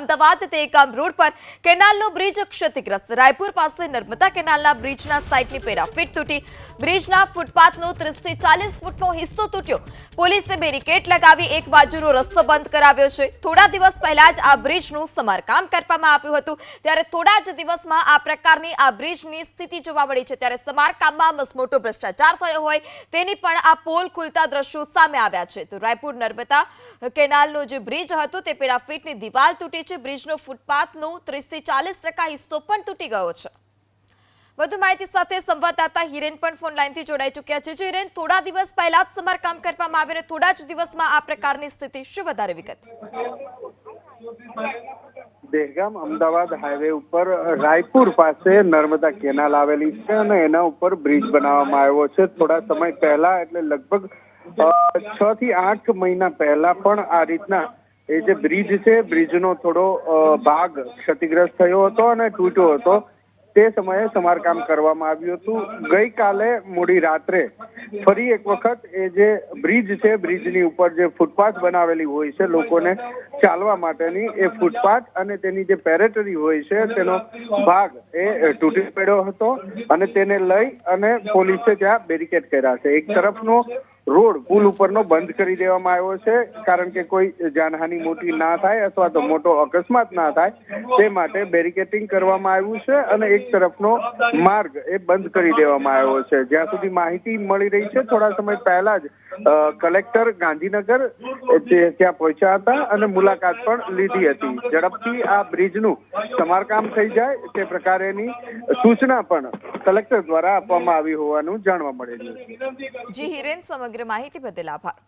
Ahmedabad તેગામ road પર કેનાલનો bridge ક્ષતિગ્રસ્ત। રાયપુર પાસે નર્મદા કેનાલના બ્રિજના સાઇડની પેરાફીટ તૂટી। બ્રિજના ફૂટપાથનો 30 થી 40 ફૂટનો હિસ્સો તૂટ્યો। પોલીસે બેરિકેડ લગાવી એક બાજુનો રસ્તો બંધ કરાવ્યો છે। થોડા દિવસ પહેલા જ આ બ્રિજનું સમારકામ કરવામાં આવ્યું હતું, ત્યારે થોડા જ દિવસમાં આ પ્રકારની આ બ્રિજની સ્થિતિ જોવા મળી છે। ત્યારે સમારકામમાં મસમોટો ભ્રષ્ટાચાર થયો હોય તેની પણ આ પોલ ખુલતા દ્રશ્યો સામે આવ્યા છે। તો રાયપુર નર્મદા કેનાલનો જે બ્રિજ હતો તે પેરાફીટની દિવાલ તૂટી છે। બ્રિજનો ફૂટપાથનો 30 થી 40% હિસ્સો પણ તૂટી ગયો છે। વધુ માહિતી સાથે સંવાદદાતા હિરેન પણ ફોન લાઈનથી જોડાઈ ચૂક્યા છે। હિરેન, થોડા દિવસ પહેલા જ સમારકામ કરવામાં આવ્યું અને થોડા જ દિવસમાં આ પ્રકારની સ્થિતિ, શું વધારે વિગત? દહેગામ અમદાવાદ હાઈવે ઉપર રાયપુર પાસે નર્મદા કેનાલ આવેલી છે અને એના ઉપર બ્રિજ બનાવવામાં આવ્યો છે। થોડા સમય પહેલા, એટલે લગભગ 6 થી 8 મહિના પહેલા પણ આ રીતના એ જે બ્રિજ છે, બ્રિજનો થોડો ભાગ ક્ષતિગ્રસ્ત થયો હતો અને તૂટ્યો હતો। તે સમયે સમારકામ કરવામાં આવ્યું હતું। ગઈકાલે મોડી રાત્રે ફરી એક વખત એ જે બ્રિજ છે, બ્રિજની ઉપર જે ફૂટપાથ બનાવેલી હોય છે લોકોને ચાલવા માટેની, એ ફૂટપાથ અને તેની જે પેરેટરી હોય છે તેનો ભાગ એ તૂટી પડ્યો હતો અને તેને લઈ અને પોલીસે ત્યાં બેરિકેડ કર્યા છે। એક તરફનો રોડ પુલ ઉપરનો બંધ કરી દેવામાં આવ્યો છે, કારણ કે કોઈ જાનહાની મોટી ના થાય અથવા તો મોટો અકસ્માત ના થાય તે માટે બેરિકેડિંગ કરવામાં આવ્યું છે અને એક તરફનો માર્ગ એ બંધ કરી દેવામાં આવ્યો છે। જ્યાં સુધી માહિતી મળી રહી છે, થોડા સમય પહેલા જ કલેક્ટર ગાંધીનગર ત્યાં પહોંચ્યા હતા અને મુલાકાત પણ લીધી હતી। ઝડપથી આ બ્રિજનું સમારકામ થઈ જાય તે પ્રકારેની સૂચના પણ કલેક્ટર દ્વારા આપવામાં આવી હોવાનું જાણવા મળેલું છે। જી હિરેન, સમગ્ર માહિતી બદલ આભાર।